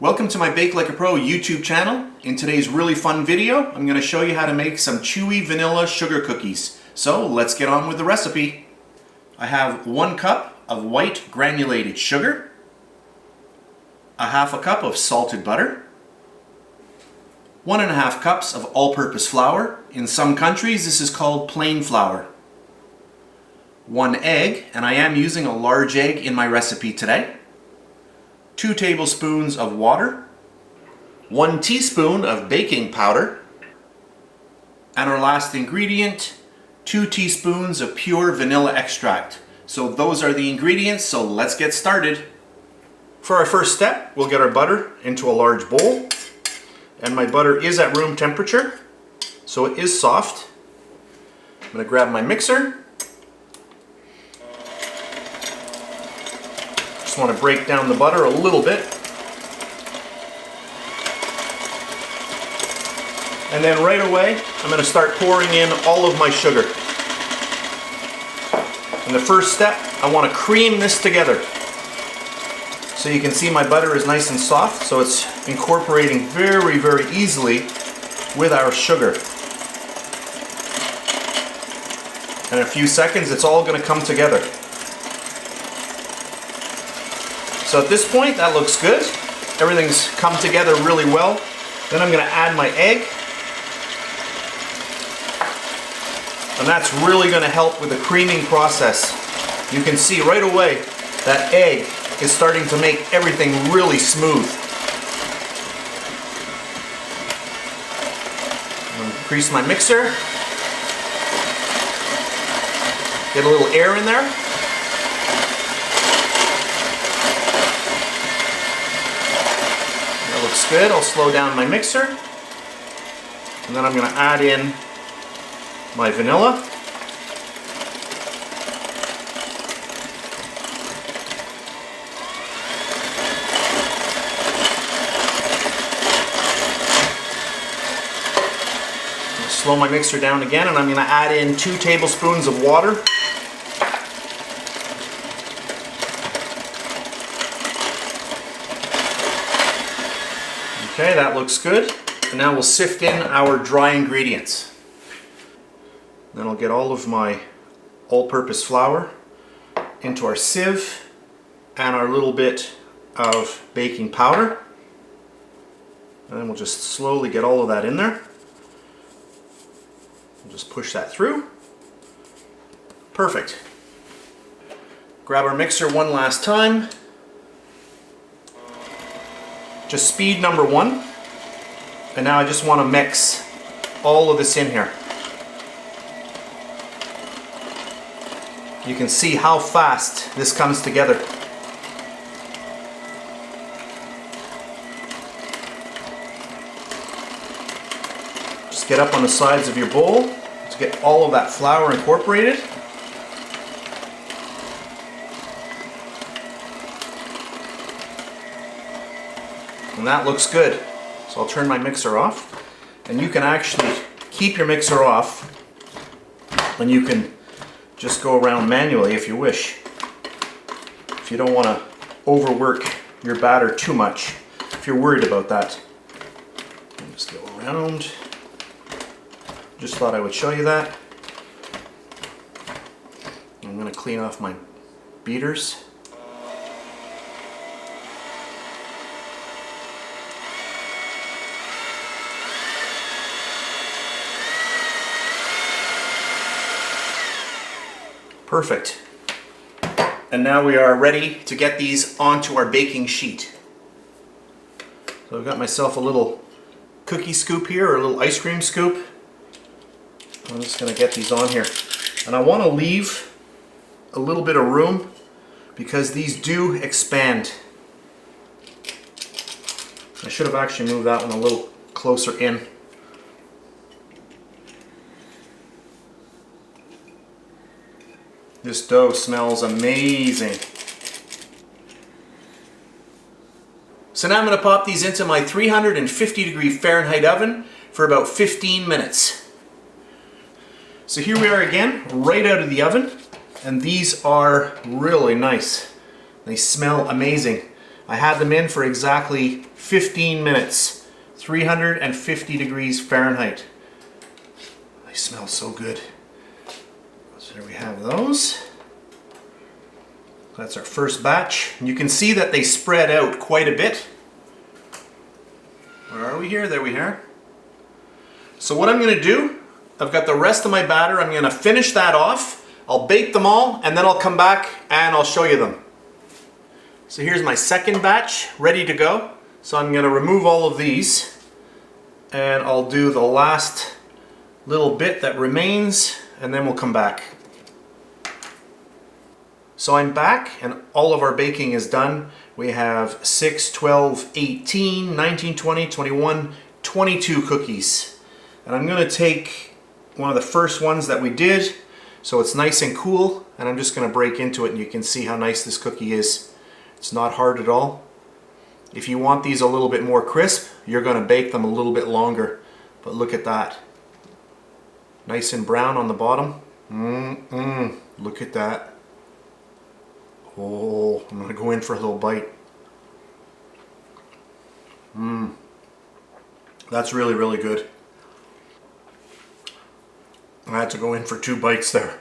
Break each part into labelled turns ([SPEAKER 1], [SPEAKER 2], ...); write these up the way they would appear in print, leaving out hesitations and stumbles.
[SPEAKER 1] Welcome to my Bake Like a Pro YouTube channel. In today's really fun video, I'm going to show you how to make some chewy vanilla sugar cookies. So let's get on with the recipe. I have 1 cup of white granulated sugar, a half a cup of salted butter, 1.5 cups of all-purpose flour. In some countries this is called plain flour. 1 egg, and I am using a large egg in my recipe today. 2 tablespoons of water, 1 teaspoon of baking powder, and our last ingredient, 2 teaspoons of pure vanilla extract. So those are the ingredients, so let's get started. For our first step, we'll get our butter into a large bowl, and my butter is at room temperature, so it is soft. I'm going to grab my mixer. Just want to break down the butter a little bit. And then right away, I'm going to start pouring in all of my sugar. In the first step, I want to cream this together. So you can see my butter is nice and soft, so it's incorporating very, very easily with our sugar. In a few seconds, it's all going to come together. So at this point, that looks good. Everything's come together really well. Then I'm going to add my egg. And that's really going to help with the creaming process. You can see right away that egg is starting to make everything really smooth. Increase my mixer. Get a little air in there. Looks good. I'll slow down my mixer, and then I'm going to add in my vanilla. I'll slow my mixer down again, and I'm going to add in 2 tablespoons of water. Okay, that looks good. And now we'll sift in our dry ingredients. Then I'll get all of my all-purpose flour into our sieve and our little bit of baking powder. And then we'll just slowly get all of that in there. We'll just push that through. Perfect. Grab our mixer one last time. Just speed number 1, and now I just want to mix all of this in here. You can see how fast this comes together. Just get up on the sides of your bowl to get all of that flour incorporated. And that looks good. So I'll turn my mixer off. And you can actually keep your mixer off, and you can just go around manually if you wish. If you don't want to overwork your batter too much, if you're worried about that. Just go around. Just thought I would show you that. I'm going to clean off my beaters. Perfect. And now we are ready to get these onto our baking sheet. So I've got myself a little cookie scoop here, or a little ice cream scoop. I'm just going to get these on here. And I want to leave a little bit of room because these do expand. I should have actually moved that one a little closer in. This dough smells amazing. So now I'm going to pop these into my 350-degree Fahrenheit oven for about 15 minutes. So here we are again, right out of the oven, and these are really nice. They smell amazing. I had them in for exactly 15 minutes, 350 degrees Fahrenheit. They smell so good. So there we have those. That's our first batch. And you can see that they spread out quite a bit. Where are we here? There we are. So what I'm going to do, I've got the rest of my batter. I'm going to finish that off. I'll bake them all and then I'll come back and I'll show you them. So here's my second batch ready to go. So I'm going to remove all of these and I'll do the last little bit that remains and then we'll come back. So I'm back and all of our baking is done. We have 6, 12, 18, 19, 20, 21, 22 cookies. And I'm going to take one of the first ones that we did, so it's nice and cool, and I'm just going to break into it and you can see how nice this cookie is. It's not hard at all. If you want these a little bit more crisp, you're going to bake them a little bit longer. But look at that. Nice and brown on the bottom. Look at that. Oh, I'm going to go in for a little bite. That's really, really good. I had to go in for 2 bites there.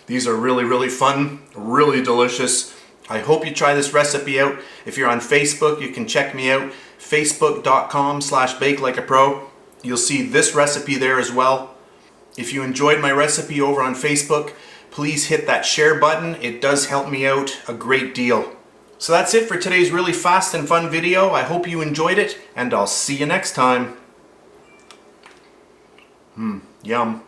[SPEAKER 1] These are really, really fun, really delicious. I hope you try this recipe out. If you're on Facebook, you can check me out, facebook.com/BakeLikeAPro. You'll see this recipe there as well. If you enjoyed my recipe over on Facebook, please hit that share button. It does help me out a great deal. So that's it for today's really fast and fun video. I hope you enjoyed it, and I'll see you next time. Yum.